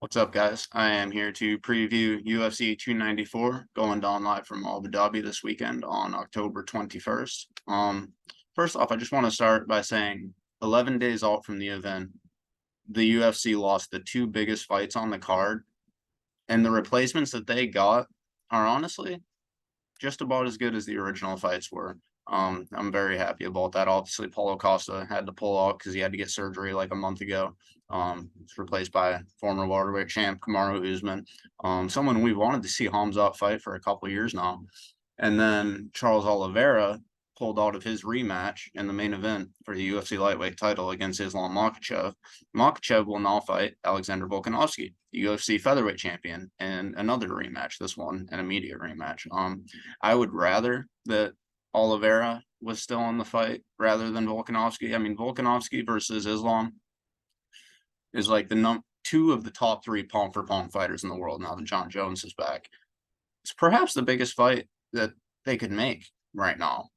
What's up, guys? I am here to preview UFC 294 going down live from Abu Dhabi this weekend on October 21st. First off, I just want to start by saying 11 days out from the event, the UFC lost the two biggest fights on the card, and the replacements that they got are honestly just about as good as the original fights were. I'm very happy about that. Obviously, Paulo Costa had to pull out because he had to get surgery like a month ago. It's replaced by former welterweight champ Kamaru Usman, someone we wanted to see Hamzat fight for a couple years now. And then Charles Oliveira pulled out of his rematch in the main event for the UFC lightweight title against Islam Makhachev. Makhachev will now fight Alexander Volkanovski, the UFC featherweight champion, in another rematch. This one, an immediate rematch. I would rather that Oliveira was still in the fight rather than Volkanovski. I mean, Volkanovski versus Islam is like the two of the top three pound for pound fighters in the world now that John Jones is back. It's perhaps the biggest fight that they could make right now.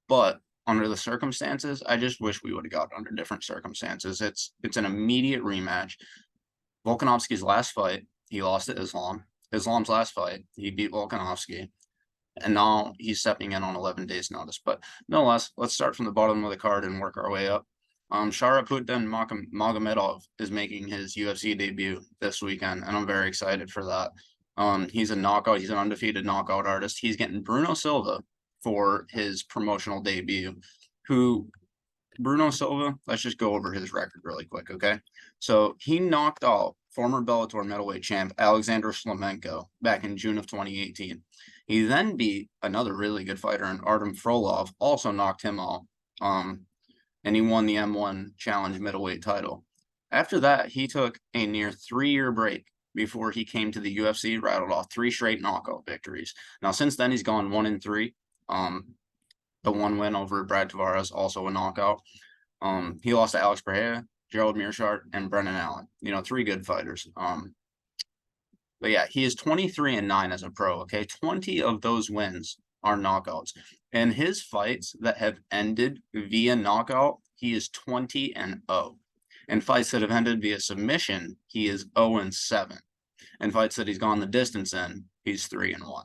But under the circumstances, I just wish we would have got under different circumstances. It's an immediate rematch. Volkanovski's last fight, he lost to Islam. Islam's last fight, he beat Volkanovski. And now he's stepping in on 11 days notice. But nonetheless, let's start from the bottom of the card and work our way up. Sharaputdin Magomedov is making his UFC debut this weekend, and I'm very excited for that. He's a knockout. He's an undefeated knockout artist. He's getting Bruno Silva for his promotional debut, who Bruno Silva, let's just go over his record really quick, okay? So he knocked out former Bellator middleweight champ Alexander Shlemenko back in June of 2018. He then beat another really good fighter in Artem Frolov, also knocked him out, and he won the M1 Challenge middleweight title. After that, he took a near 3-year break before he came to the UFC, rattled off 3 straight knockout victories. Now, since then, he's gone 1-3. The one win over Brad Tavares, also a knockout. He lost to Alex Pereira, Gerald Meerschaert, and Brennan Allen. 3 good fighters. But yeah, he is 23-9 as a pro. Okay, 20 of those wins are knockouts, and his fights that have ended via knockout, he is 20-0. And fights that have ended via submission, he is 0-7. And fights that he's gone the distance in, he's 3-1.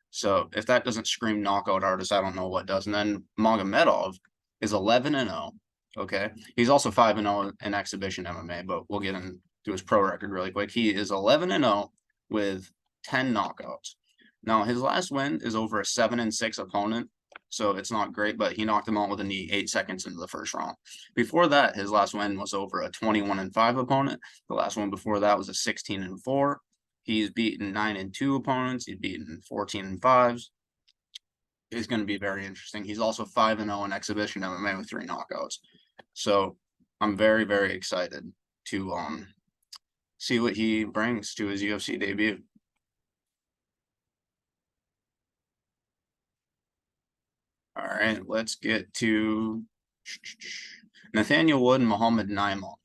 So if that doesn't scream knockout artist, I don't know what does. And then Magomedov is 11-0. Okay, he's also 5-0 in exhibition MMA, but we'll get into his pro record really quick. He is 11-0 with 10 knockouts. Now his last win is over a 7-6 opponent, so it's not great, but he knocked him out with a knee 8 seconds into the first round. Before that, his last win was over a 21-5 opponent. The last one before that was a 16-4. He's beaten 9-2 opponents. He's beaten 14-5s. It's going to be very interesting. He's also 5-0 in exhibition MMA with 3 knockouts. So I'm very, very excited to see what he brings to his UFC debut. All right, let's get to Nathaniel Wood and Muhammad Naimov.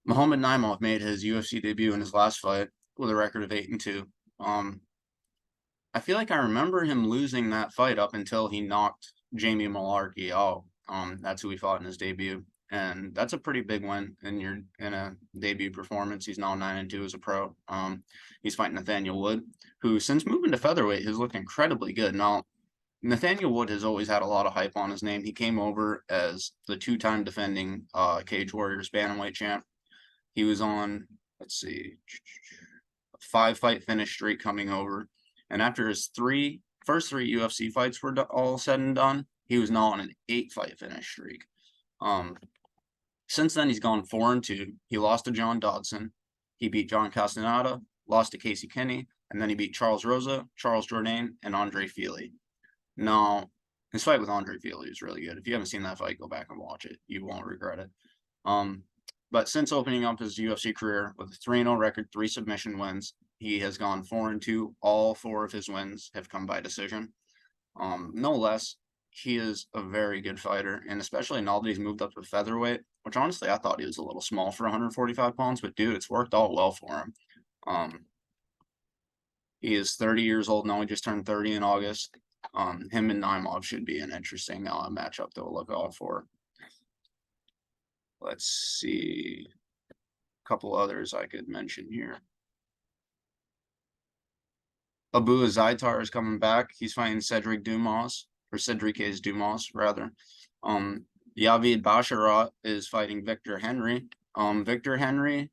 Muhammad Naimov made his UFC debut in his last fight with a record of 8-2. I feel like I remember him losing that fight up until he knocked Jamie Malarkey out. That's who he fought in his debut, and that's a pretty big win in a debut performance. He's now 9-2 as a pro. He's fighting Nathaniel Wood, who since moving to featherweight has looked incredibly good. Now, Nathaniel Wood has always had a lot of hype on his name. He came over as the 2-time defending Cage Warriors bantamweight champ. He was on, let's see, a 5-fight finish streak coming over. And after his first three UFC fights were all said and done, he was now on an 8-fight finish streak. Since then, he's gone 4-2. He lost to John Dodson. He beat John Castaneda, lost to Casey Kinney, and then he beat Charles Rosa, Charles Jourdain, and Andre Fili. Now, his fight with Andre Fili is really good. If you haven't seen that fight, go back and watch it. You won't regret it. But since opening up his UFC career with a 3-0 record, 3 submission wins, he has gone 4-2. All 4 of his wins have come by decision. No less, he is a very good fighter, and especially now that he's moved up to featherweight, which honestly I thought he was a little small for 145 pounds, but dude, it's worked out well for him. He is 30 years old now. He just turned 30 in August. Him and Naimov should be an interesting matchup to look out for. Let's see. couple others I could mention here. Abu Azaitar is coming back. He's fighting Cedric Dumas, or Cedric Dumas, rather. Yavid Basharat is fighting Victor Henry. Victor Henry,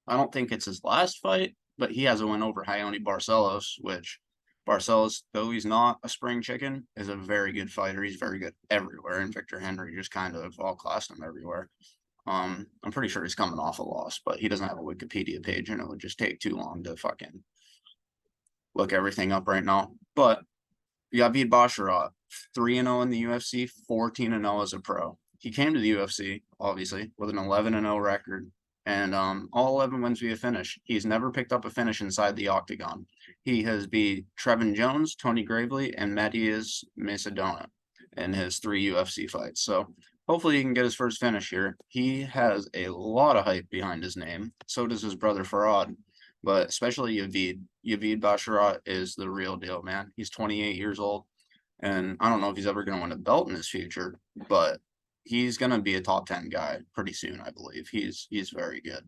I don't think it's his last fight, but he has a win over Raoni Barcelos, which Barcelos, though he's not a spring chicken, is a very good fighter. He's very good everywhere, and Victor Henry just kind of outclassed him everywhere. I'm pretty sure he's coming off a loss, but he doesn't have a Wikipedia page, and it would just take too long to fucking look everything up right now. But Yavid Basharat, 3-0 in the UFC, 14-0 as a pro. He came to the UFC, obviously, with an 11-0 record, and all 11 wins via finish. He's never picked up a finish inside the octagon. He has beat Trevin Jones, Tony Gravely, and Matias Macedona in his 3 UFC fights. So hopefully he can get his first finish here. He has a lot of hype behind his name. So does his brother Farad, but especially Yavid. Yavid Basharat is the real deal, man. He's 28 years old, and I don't know if he's ever going to win a belt in his future, but he's going to be a top 10 guy pretty soon, I believe. He's very good.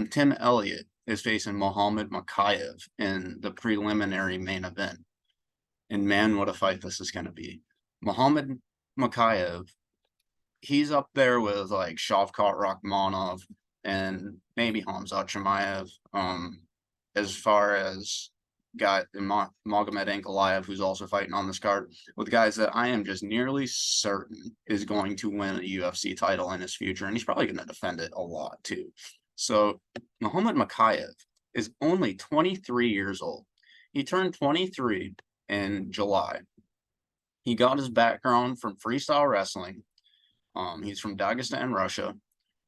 Tim Elliott is facing Muhammad Makhachev in the preliminary main event. And man, what a fight this is going to be. Muhammad Makhachev, he's up there with like Shavkat Rakhmonov and maybe Hamza Chimaev, as far as got Magomed Ankalaev, who's also fighting on this card, with guys that I am just nearly certain is going to win a UFC title in his future, and he's probably going to defend it a lot too. So Muhammad Makhachev is only 23 years old. He turned 23 in July. He got his background from freestyle wrestling. He's from Dagestan, Russia.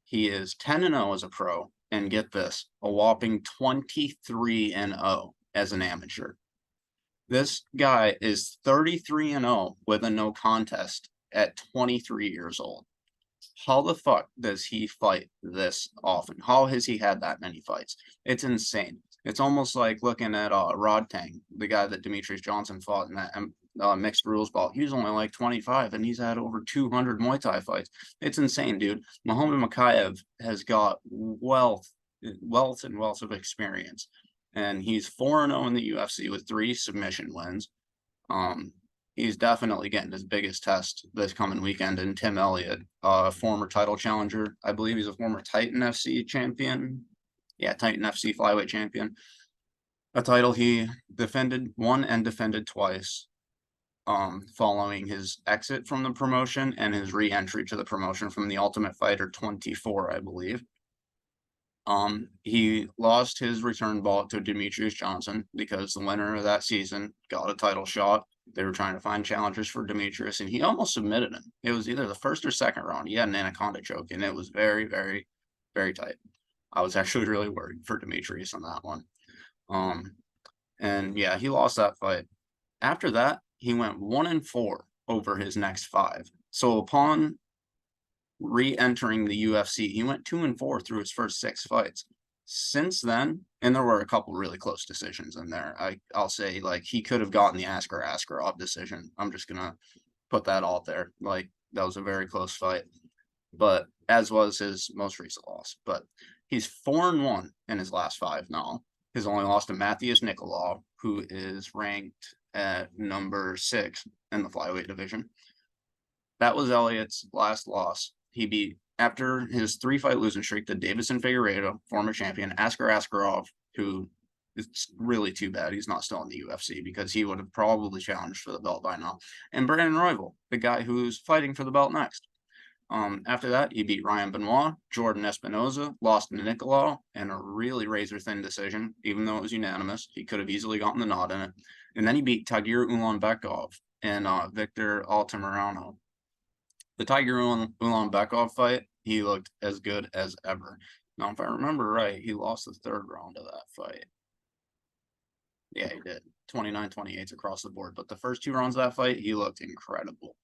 He is 10-0 as a pro, and get this, a whopping 23-0 as an amateur. This guy is 33-0 with a no contest at 23 years old. How the fuck does he fight this often? How has he had that many fights? It's insane. It's almost like looking at Rod Tang, the guy that Demetrius Johnson fought in that mixed rules bout. He was only like 25, and he's had over 200 Muay Thai fights. It's insane, dude. Muhammad Makhachev has got wealth of experience, and he's 4-0 in the UFC with 3 submission wins. He's definitely getting his biggest test this coming weekend in Tim Elliott, former title challenger. I believe he's a former Titan FC champion. Yeah, Titan FC flyweight champion. A title he won and defended twice, following his exit from the promotion and his re-entry to the promotion from the Ultimate Fighter 24, I believe. He lost his return bout to Demetrius Johnson because the winner of that season got a title shot. They were trying to find challengers for Demetrius, and he almost submitted him. It was either the first or second round. He had an anaconda choke, and it was very, very, very tight. I was actually really worried for Demetrius on that one. And yeah, he lost that fight. After that, he went 1-4 over his next 5. So upon re-entering the UFC, he went 2-4 through his first 6 fights. Since then, and there were a couple really close decisions in there. I'll say, like, he could have gotten the Askarov decision. I'm just gonna put that out there. Like, that was a very close fight, but as was his most recent loss. But he's 4-1 in his last 5 now. He's only lost to Matthias Nicolau, who is ranked at number 6 in the flyweight division. That was Elliott's last loss. He beat, after his 3-fight losing streak, to Davison Figueiredo, former champion, Askarov, who it's really too bad he's not still in the UFC because he would have probably challenged for the belt by now, and Brandon Royval, the guy who's fighting for the belt next. After that, he beat Ryan Benoit, Jordan Espinoza, lost to Nicolau, and a really razor-thin decision, even though it was unanimous. He could have easily gotten the nod in it. And then he beat Tagir Ulanbekov and Victor Altamirano. The Tiger Ulanbekov fight, he looked as good as ever. Now, if I remember right, he lost the 3rd round of that fight. Yeah, he did. 29-28 across the board. But the first 2 rounds of that fight, he looked incredible.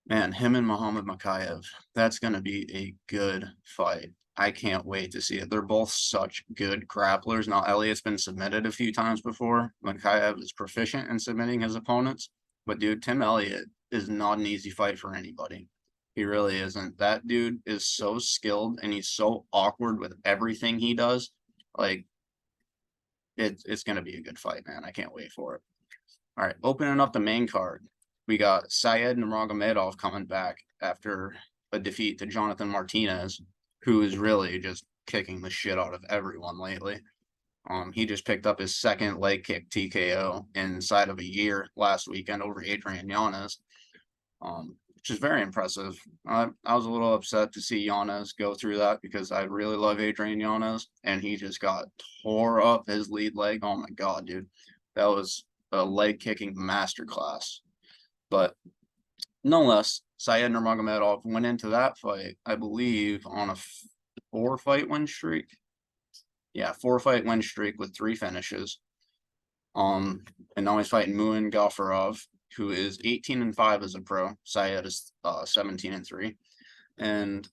Man, him and Muhammad Makhachev, that's going to be a good fight. I can't wait to see it. They're both such good grapplers. Now, Elliott's been submitted a few times before. Makhachev is proficient in submitting his opponents. But, dude, Tim Elliott is not an easy fight for anybody. He really isn't. That dude is so skilled and he's so awkward with everything he does. Like it's gonna be a good fight, man. I can't wait for it. All right, opening up the main card, we got Syed Nurmagomedov coming back after a defeat to Jonathan Martinez, who is really just kicking the shit out of everyone lately. He just picked up his second leg kick TKO inside of a year last weekend over Adrian Yanez, which is very impressive. I was a little upset to see Yanez go through that because I really love Adrian Yanez, and he just got tore up his lead leg. Oh my god, dude, that was a leg kicking masterclass. But nonetheless, Syed Nurmagomedov went into that fight, I believe, on a 4-fight win streak. Yeah, 4-fight win streak with 3 finishes. And now he's fighting Muin Gafarov, who is 18-5 as a pro. Syed is 17-3. And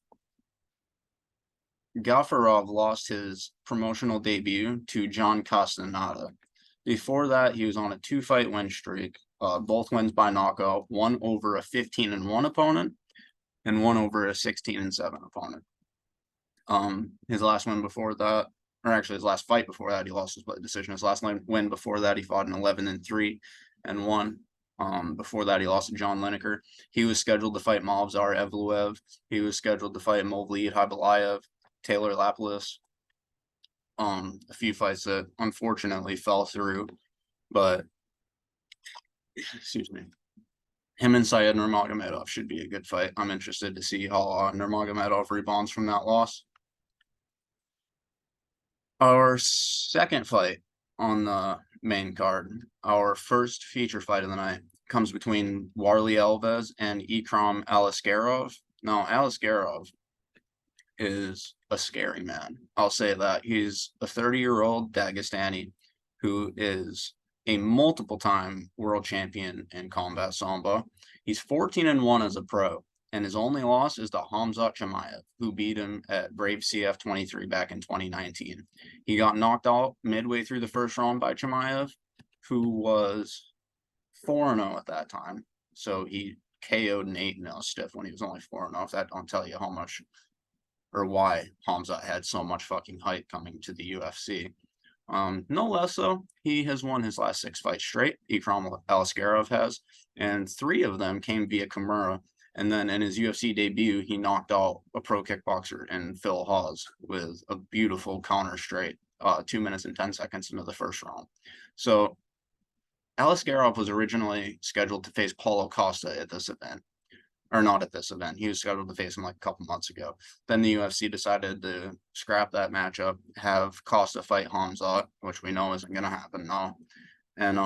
Gafarov lost his promotional debut to John Castaneda. Before that, he was on a 2-fight win streak, both wins by knockout, one over a 15-1 opponent, and one over a 16-7 opponent. His last win before that, or actually his last fight before that, he lost his split decision. His last win before that, he fought an 11-3 and won. Before that, he lost to John Lineker. He was scheduled to fight Movsar Evloev. He was scheduled to fight Movlid Khaybulaev, Taylor Lapilus. A few fights that unfortunately fell through, but excuse me. Him and Syed Nurmagomedov should be a good fight. I'm interested to see how Nurmagomedov rebounds from that loss. Our second fight on the main card, our first feature fight of the night, comes between Warley Alves and Ikram Aliskerov. Now, Aliskerov is a scary man. I'll say that. He's a 30-year-old Dagestani who is a multiple-time world champion in combat sambo. He's 14-1 as a pro, and his only loss is to Khamzat Chimaev, who beat him at Brave CF 23 back in 2019. He got knocked out midway through the first round by Chimaev, who was 4-0 at that time. So he KO'd an 8-0 stiff when he was only 4-0. If that don't tell you how much or why Khamzat had so much fucking hype coming to the UFC. No less so, he has won his last 6 fights straight. Ikram Aliskerov has, and 3 of them came via Kimura. And then in his UFC debut, he knocked out a pro kickboxer in Phil Hawes with a beautiful counter straight, 2 minutes and 10 seconds into the first round. So Aliskerov was originally scheduled to face Paulo Costa at this event. Or not at this event. He was scheduled to face him like a couple months ago. Then the UFC decided to scrap that matchup, have Costa fight Khamzat, which we know isn't going to happen now. And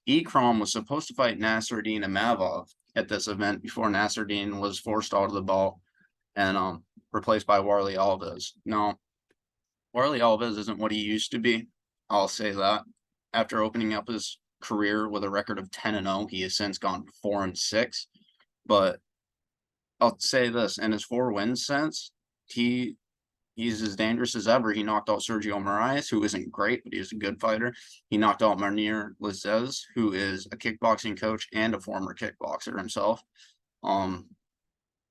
Ikram was supposed to fight Nasruddin Imavov at this event before Nasruddin was forced out of the bout and replaced by Warley Alves. Now, Warley Alves isn't what he used to be. I'll say that. After opening up his career with a record of 10-0, he has since gone 4-6. But I'll say this, in his 4 wins since, he's as dangerous as ever. He knocked out Sergio Moraes, who isn't great, but he's a good fighter. He knocked out Marnir Lazez, who is a kickboxing coach and a former kickboxer himself.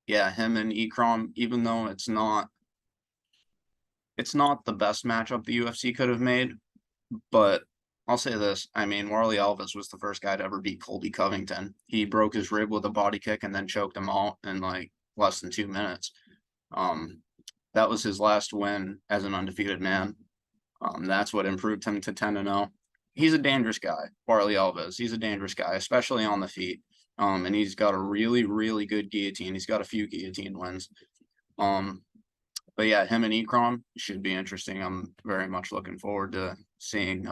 Yeah, him and Ikram, even though it's not the best matchup the UFC could have made, but I'll say this. I mean, Warley Alves was the first guy to ever beat Colby Covington. He broke his rib with a body kick and then choked him out in like less than 2 minutes. That was his last win as an undefeated man. That's what improved him to 10-0. He's a dangerous guy, Warley Alves. He's a dangerous guy, especially on the feet. And he's got a really, really good guillotine. He's got a few guillotine wins. But yeah, him and Ikram should be interesting. I'm very much looking forward to seeing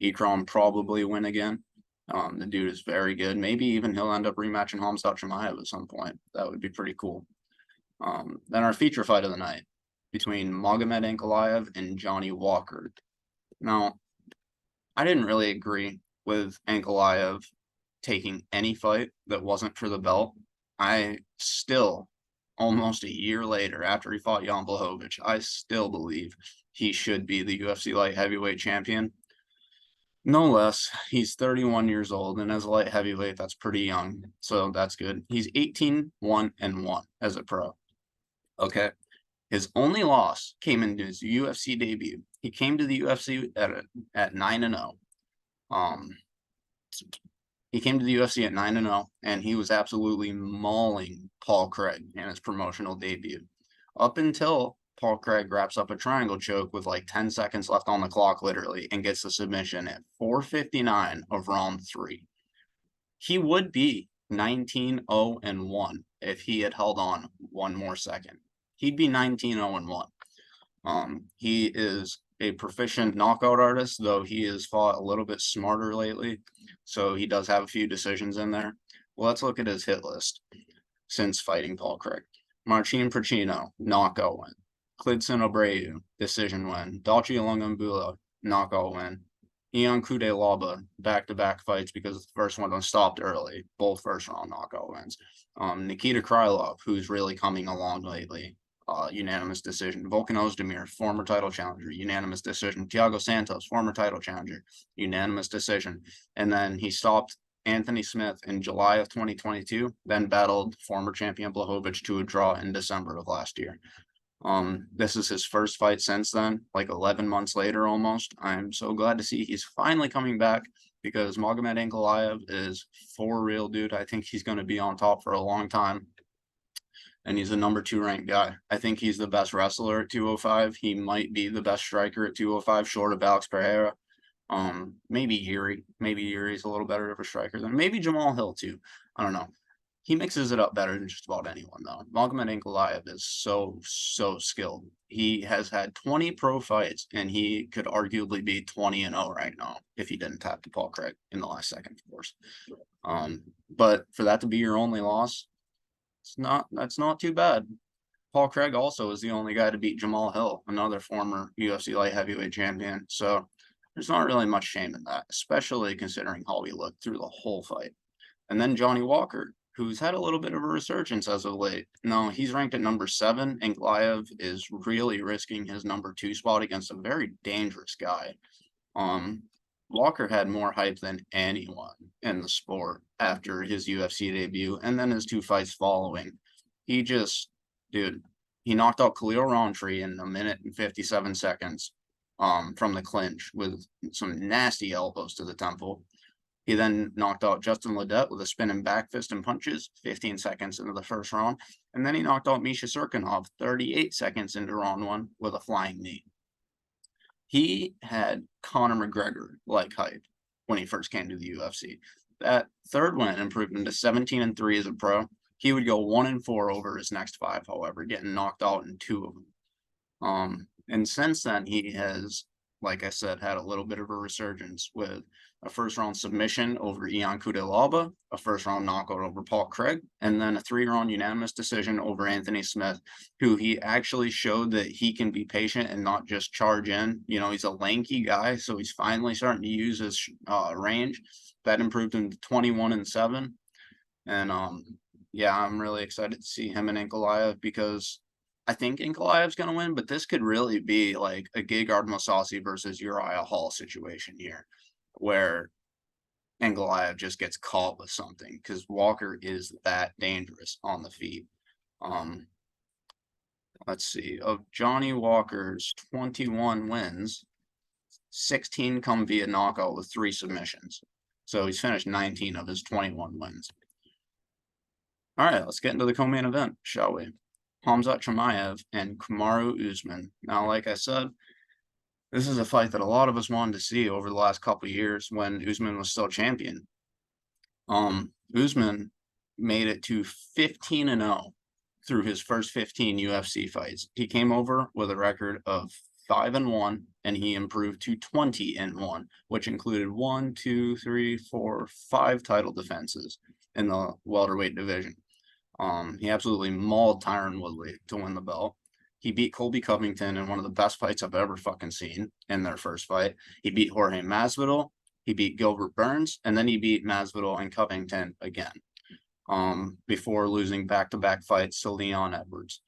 Ikram probably win again. The dude is very good. Maybe even he'll end up rematching Khamzat Chimaev at some point. That would be pretty cool. Then our feature fight of the night between Magomed Ankalaev and Johnny Walker. Now, I didn't really agree with Ankalaev taking any fight that wasn't for the belt. I still, almost a year later, after he fought Jan Blachowicz, I still believe he should be the UFC light heavyweight champion. No less. He's 31 years old, and as a light heavyweight, that's pretty young. So that's good. He's 18-1-1 as a pro. Okay. His only loss came in his UFC debut. He came to the UFC at 9-0. Um, he came to the UFC at 9-0, and he was absolutely mauling Paul Craig in his promotional debut. Up until Paul Craig wraps up a triangle choke with like 10 seconds left on the clock, literally, and gets the submission at 4:59 of round 3. He would be 19-0-1 if he had held on one more second. He'd be 19-0-1. He is a proficient knockout artist, though he has fought a little bit smarter lately, so he does have a few decisions in there. Well, let's look at his hit list since fighting Paul Craig. Marcin Pracino, knockout win. Klidson Abreu, decision win. Dalchi Lungambula, knockout win. Ion Kudelaba, back-to-back fights because the first one was stopped early, both first-round knockout wins. Nikita Krylov, who's really coming along lately, unanimous decision. Volkanovski, former title challenger, unanimous decision. Thiago Santos, former title challenger, unanimous decision. And then he stopped Anthony Smith in July of 2022, then battled former champion Blachowicz to a draw in December of last year. This is his first fight since then, like 11 months later almost. I'm so glad to see he's finally coming back because Magomed Ankalaev is for real, dude. I think he's going to be on top for a long time. And he's a number 2 ranked guy. I think he's the best wrestler at 205. He might be the best striker at 205, short of Alex Pereira. Maybe Yuri. Maybe Yuri's a little better of a striker than maybe Jamal Hill too. I don't know. He mixes it up better than just about anyone, though. Magomed Ankalaev is so skilled. He has had 20 pro fights, and he could arguably be 20-0 right now if he didn't tap to Paul Craig in the last second, of course. But for that to be your only loss, that's not too bad. Paul Craig also is the only guy to beat Jamal Hill, another former UFC light heavyweight champion. So there's not really much shame in that, especially considering how he looked through the whole fight. And then Johnny Walker, who's had a little bit of a resurgence as of late. No, he's ranked at number 7, and Ankalaev is really risking his number 2 spot against a very dangerous guy. Walker had more hype than anyone in the sport after his UFC debut, and then his 2 fights following. He just, dude, he knocked out Khalil Rountree in 1 minute and 57 seconds from the clinch with some nasty elbows to the temple. He then knocked out Justin Ledet with a spinning back fist and punches 15 seconds into the first round. And then he knocked out Misha Serkinov 38 seconds into round 1 with a flying knee. He had Conor McGregor like hype when he first came to the UFC. That third win improved him to 17-3 as a pro. He would go 1-4 over his next 5, however, getting knocked out in 2 of them. And since then, he has, like I said, had a little bit of a resurgence with a first-round submission over Ion Kudelaba, a first-round knockout over Paul Craig, and then a 3-round unanimous decision over Anthony Smith, who he actually showed that he can be patient and not just charge in. You know, he's a lanky guy, so he's finally starting to use his range. That improved him to 21-7. And yeah, I'm really excited to see him and Ankalaev because I think Ankalaev's going to win, but this could really be like a Gegard Mousasi versus Uriah Hall situation here, where Ankalaev just gets caught with something because Walker is that dangerous on the feet. Let's see. Of Johnny Walker's 21 wins, 16 come via knockout with 3 submissions. So he's finished 19 of his 21 wins. All right, let's get into the co-main event, shall we? Khamzat Chimaev and Kamaru Usman. Now, like I said, this is a fight that a lot of us wanted to see over the last couple of years when Usman was still champion. Usman made it to 15-0 through his first 15 UFC fights. He came over with a record of 5-1, and he improved to 20-1, which included 1, 2, 3, 4, 5 title defenses in the welterweight division. He absolutely mauled Tyron Woodley to win the belt. He beat Colby Covington in one of the best fights I've ever fucking seen in their first fight. He beat Jorge Masvidal. He beat Gilbert Burns, and then he beat Masvidal and Covington again. Before losing back-to-back fights to Leon Edwards.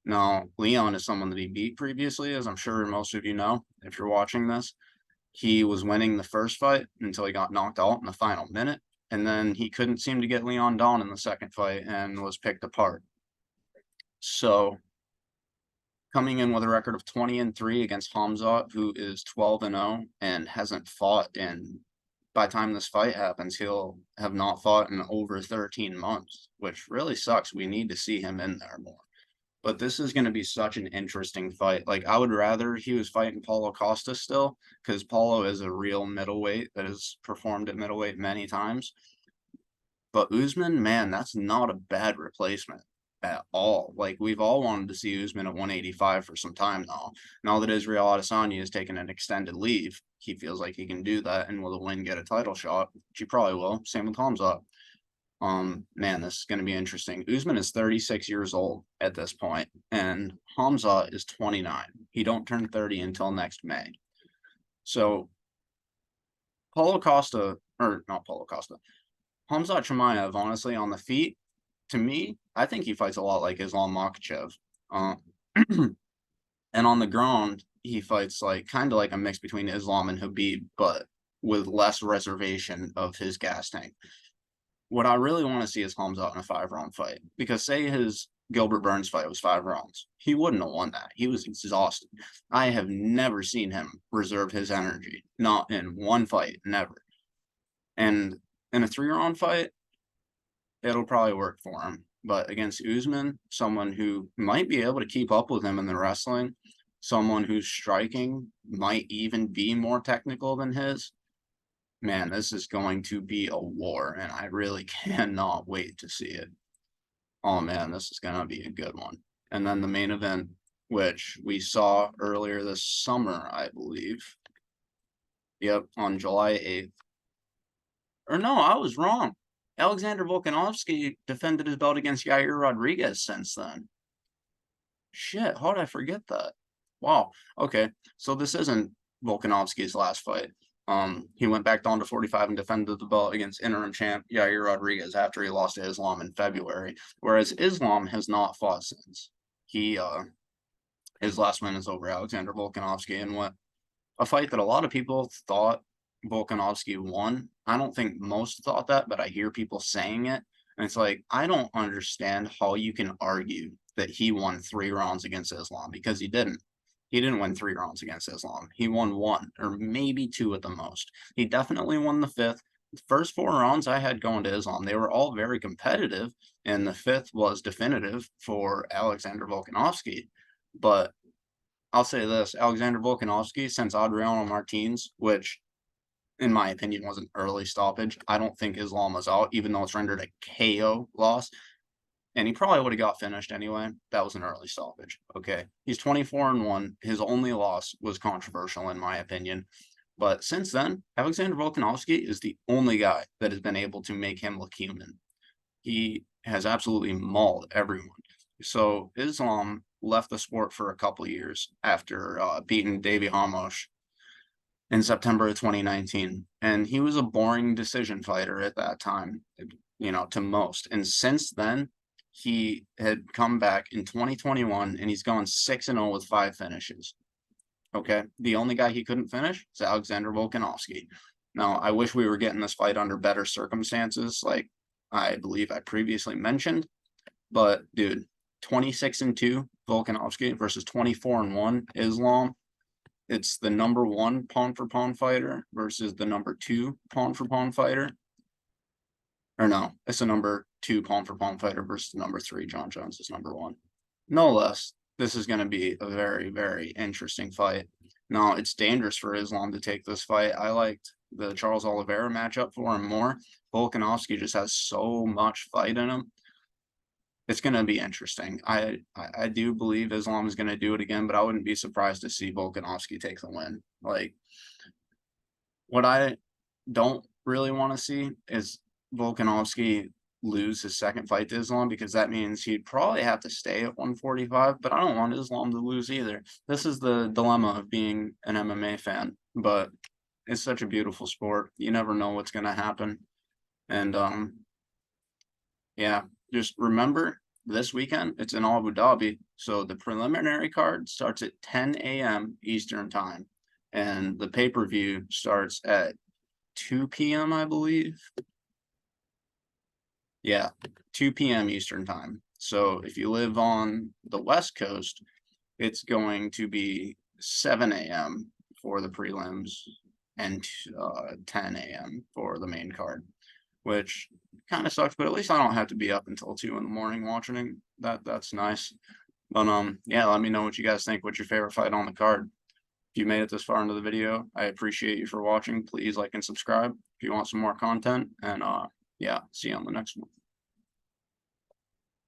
Now, Leon is someone that he beat previously, as I'm sure most of you know, if you're watching this. He was winning the first fight until he got knocked out in the final minute, and then he couldn't seem to get Leon down in the second fight and was picked apart. So coming in with a record of 20-3 against Hamzat, who is 12-0 and hasn't fought in, by the time this fight happens, he'll have not fought in over 13 months, which really sucks. We need to see him in there more. But this is going to be such an interesting fight. Like, I would rather he was fighting Paulo Costa still, because Paulo is a real middleweight that has performed at middleweight many times. But Usman, man, that's not a bad replacement at all. Like, we've all wanted to see Usman at 185 for some time now. Now that Israel Adesanya has taken an extended leave, he feels like he can do that and with a win get a title shot, which he probably will. Same with Hamzat. Man, this is going to be interesting. Usman is 36 years old at this point, and Hamzat is 29. He don't turn 30 until next May. So, Paulo Costa, or not Paulo Costa, Hamzat Chimaev, honestly, on the feet, to me, I think he fights a lot like Islam Makhachev. And on the ground, he fights like kind of like a mix between Islam and Habib, but with less reservation of his gas tank. What I really want to see is Hamzat in a 5-round fight, because say his Gilbert Burns fight was 5 rounds, he wouldn't have won that. He was exhausted. I have never seen him reserve his energy, not in one fight, never. And in a 3-round fight, it'll probably work for him. But against Usman, someone who might be able to keep up with him in the wrestling, someone whose striking might even be more technical than his, man, this is going to be a war, and I really cannot wait to see it. Oh man, this is going to be a good one. And then the main event, which we saw earlier this summer, I believe. Yep, on July 8th. Or no, I was wrong. Alexander Volkanovski defended his belt against Yair Rodriguez since then. Shit, how did I forget that? Wow. Okay, so this isn't Volkanovski's last fight. He went back down to 45 and defended the belt against interim champ Yair Rodriguez after he lost to Islam in February, whereas Islam has not fought since. He his last win is over Alexander Volkanovski in what a fight that a lot of people thought Volkanovski won. I don't think most thought that, but I hear people saying it. And it's like, I don't understand how you can argue that he won 3 rounds against Islam, because he didn't. He didn't win 3 rounds against Islam. He won 1 or maybe 2 at the most. He definitely won the 5th. The first 4 rounds I had going to Islam, they were all very competitive, and the 5th was definitive for Alexander Volkanovski. But I'll say this, Alexander Volkanovski, since Adriano Martins, which in my opinion was an early stoppage, I don't think Islam was out, even though it's rendered a KO loss. And he probably would have got finished anyway. That was an early stoppage. Okay. He's 24-1. His only loss was controversial, in my opinion. But since then, Alexander Volkanovski is the only guy that has been able to make him look human. He has absolutely mauled everyone. So Islam left the sport for a couple of years after beating Davy Hamosh in September of 2019. And he was a boring decision fighter at that time, to most. And since then, he had come back in 2021 and he's gone 6-0 with 5 finishes. Okay. The only guy he couldn't finish is Alexander Volkanovski. Now, I wish we were getting this fight under better circumstances, like I believe I previously mentioned. But, dude, 26-2 Volkanovski versus 24-1 Islam. It's the number 1 pound-for-pound fighter versus the number 2 pound-for-pound fighter. Or no, it's the number 2 pound-for-pound fighter versus the number 3. John Jones is number 1. No less, this is going to be a very, very interesting fight. Now, it's dangerous for Islam to take this fight. I liked the Charles Oliveira matchup for him more. Volkanovski just has so much fight in him. It's going to be interesting. I do believe Islam is going to do it again, but I wouldn't be surprised to see Volkanovski take the win. Like, what I don't really want to see is Volkanovski lose his second fight to Islam, because that means he'd probably have to stay at 145, but I don't want Islam to lose either. This is the dilemma of being an MMA fan, but it's such a beautiful sport. You never know what's going to happen. And, yeah, just remember this weekend, it's in Abu Dhabi. So the preliminary card starts at 10 a.m. Eastern time. and the pay-per-view starts at 2 p.m., I believe. Yeah, 2 p.m. Eastern time. So if you live on the West Coast, it's going to be 7 a.m. for the prelims and 10 a.m. for the main card, which kind of sucks, but at least I don't have to be up until 2 in the morning watching. That's nice. But yeah, let me know what you guys think. What's your favorite fight on the card? If you made it this far into the video, I appreciate you for watching. Please like and subscribe if you want some more content. And yeah, see you on the next one.